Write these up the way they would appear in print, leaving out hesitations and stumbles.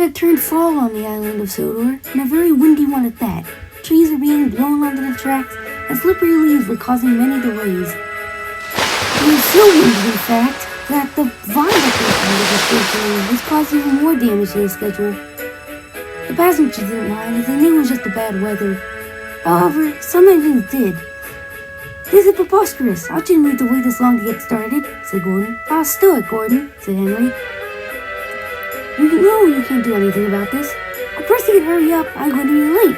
had turned fall on the island of Sodor, and a very windy one at that. Trees were being blown onto the tracks, and slippery leaves were causing many delays. It was so windy, in fact, that the viaduct was causing even more damage to the schedule. The passengers didn't mind, as they knew it was just the bad weather. However, some engines did. "This is preposterous. I shouldn't need to wait this long to get started," said Gordon. "Ah, stow it, Gordon," said Henry. "You know you can't do anything about this. Percy can hurry up. I'm going to be late.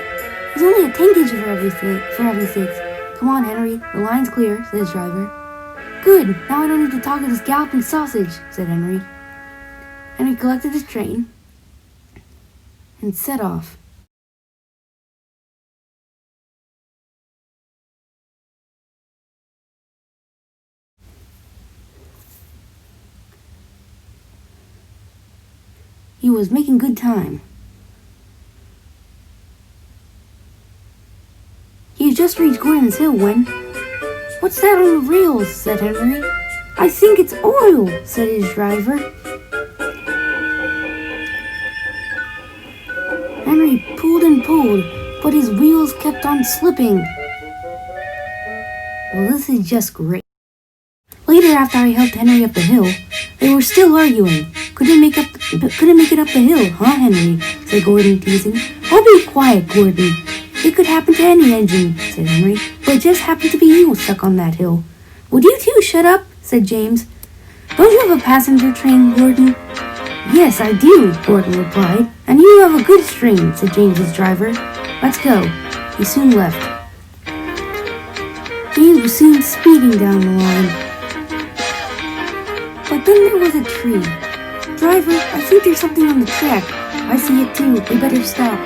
There's only a tankage for heaven's sakes. Come on, Henry. The line's clear," said his driver. "Good. Now I don't need to talk to this galloping sausage," said Henry. Henry collected his train and set off. He was making good time. He had just reached Gordon's Hill when... "What's that on the rails?" said Henry. "I think it's oil," said his driver. Henry pulled and pulled, but his wheels kept on slipping. "Well, this is just great." Later, after I helped Henry up the hill, they were still arguing. Couldn't make it up the hill, huh, Henry?" said Gordon, teasing. "Oh, be quiet, Gordon. It could happen to any engine," said Henry, "but it just happened to be you stuck on that hill." "Would you two shut up?" said James. "Don't you have a passenger train, Gordon?" "Yes, I do," Gordon replied. "And you have a good string," said James's driver. "Let's go." He soon left. James was soon speeding down the line. But then there was a tree. "Driver, I think there's something on the track." "I see it too. We better stop."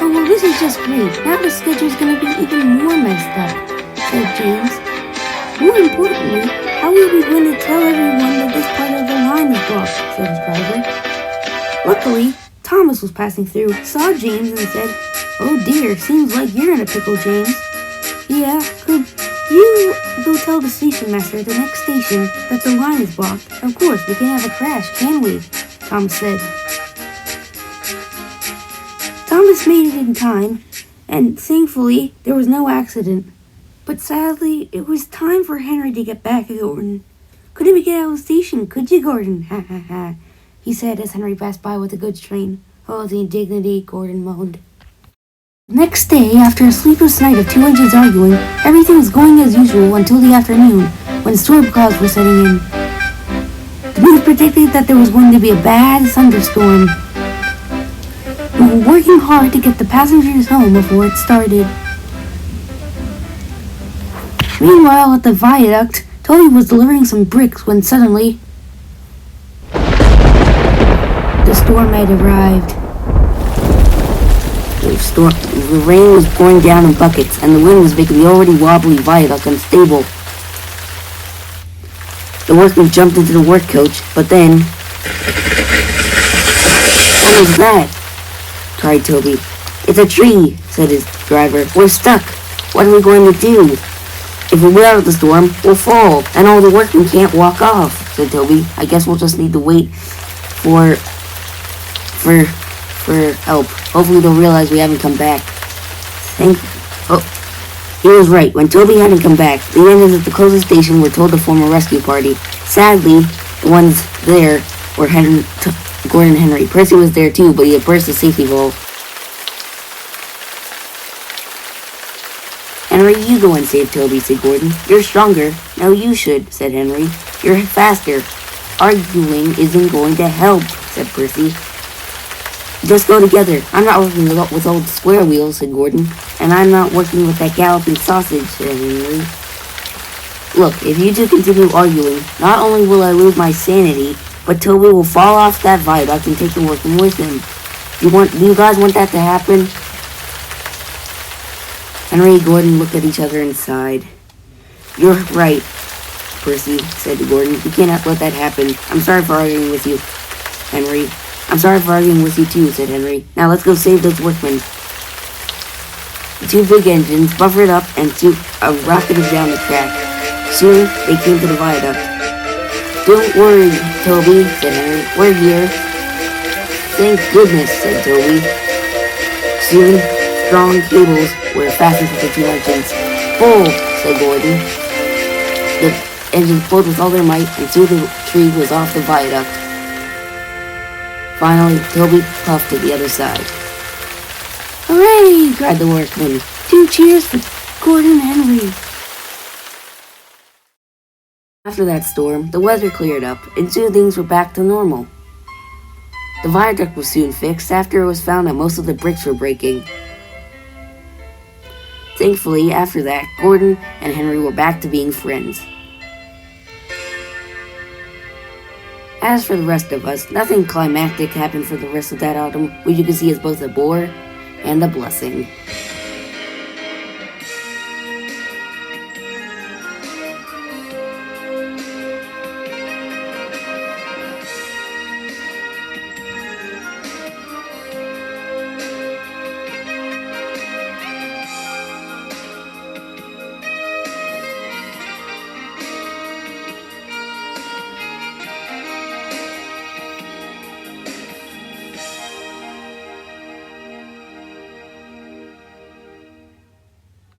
"Oh, well, this is just great. Now the schedule's gonna be even more messed up," said James. "More importantly, how are we going to tell everyone that this part of the line is blocked?" said his driver. Luckily, Thomas was passing through, saw James, and said, "Oh dear, seems like you're in a pickle, James." "Yeah, could you go tell the station master at the next station that the line is blocked? Of course, we can't have a crash, can we?" Thomas said. Thomas made it in time, and thankfully, there was no accident. But sadly, it was time for Henry to get back at Gordon. "Couldn't make it out of the station, could you, Gordon? Ha ha ha," he said as Henry passed by with a goods train. "Oh, the indignity," Gordon moaned. Next day, after a sleepless night of two engines arguing, everything was going as usual until the afternoon, when storm clouds were setting in. The news predicted that there was going to be a bad thunderstorm. We were working hard to get the passengers home before it started. Meanwhile, at the viaduct, Toby was delivering some bricks when suddenly the storm had arrived. The rain was pouring down in buckets, and the wind was making the already wobbly viaduct unstable. The workmen jumped into the work coach, but then... "What was that?" cried Toby. "It's a tree," said his driver. "We're stuck. What are we going to do? If we're out of the storm, we'll fall, and all the workmen can't walk off," said Toby. "I guess we'll just need to wait for help. Hopefully they'll realize we haven't come back." He was right. When Toby hadn't come back, the engines at the closest station were told to form a rescue party. Sadly, the ones there were Gordon and Henry. Percy was there too, but he had burst the safety valve. "Henry, you go and save Toby," said Gordon. "You're stronger." "No, you should," said Henry. "You're faster." "Arguing isn't going to help," said Percy. "Just go together. I'm not working with old square wheels," said Gordon. "And I'm not working with that galloping sausage," said Henry. "Look, if you two continue arguing, not only will I lose my sanity, but Toby will fall off that viaduct and take the workmen with him. Do you guys want that to happen?" Henry and Gordon looked at each other and sighed. "You're right, Percy," said Gordon. "We can't let that happen. I'm sorry for arguing with you, Henry." "I'm sorry for arguing with you too," said Henry. "Now let's go save those workmen." The two big engines buffered up and rocketed down the track. Soon, they came to the viaduct. "Don't worry, Toby," said Henry. "We're here." "Thank goodness," said Toby. Soon, strong cables were fastened to the two engines. "Pull," said Gordon. The engines pulled with all their might, and soon the tree was off the viaduct. Finally, Toby puffed to the other side. "Hooray!" cried the workmen. "Two cheers for Gordon and Henry." After that storm, the weather cleared up, and soon things were back to normal. The viaduct was soon fixed after it was found that most of the bricks were breaking. Thankfully, after that, Gordon and Henry were back to being friends. As for the rest of us, nothing climactic happened for the rest of that autumn, which you can see as both a bore and a blessing.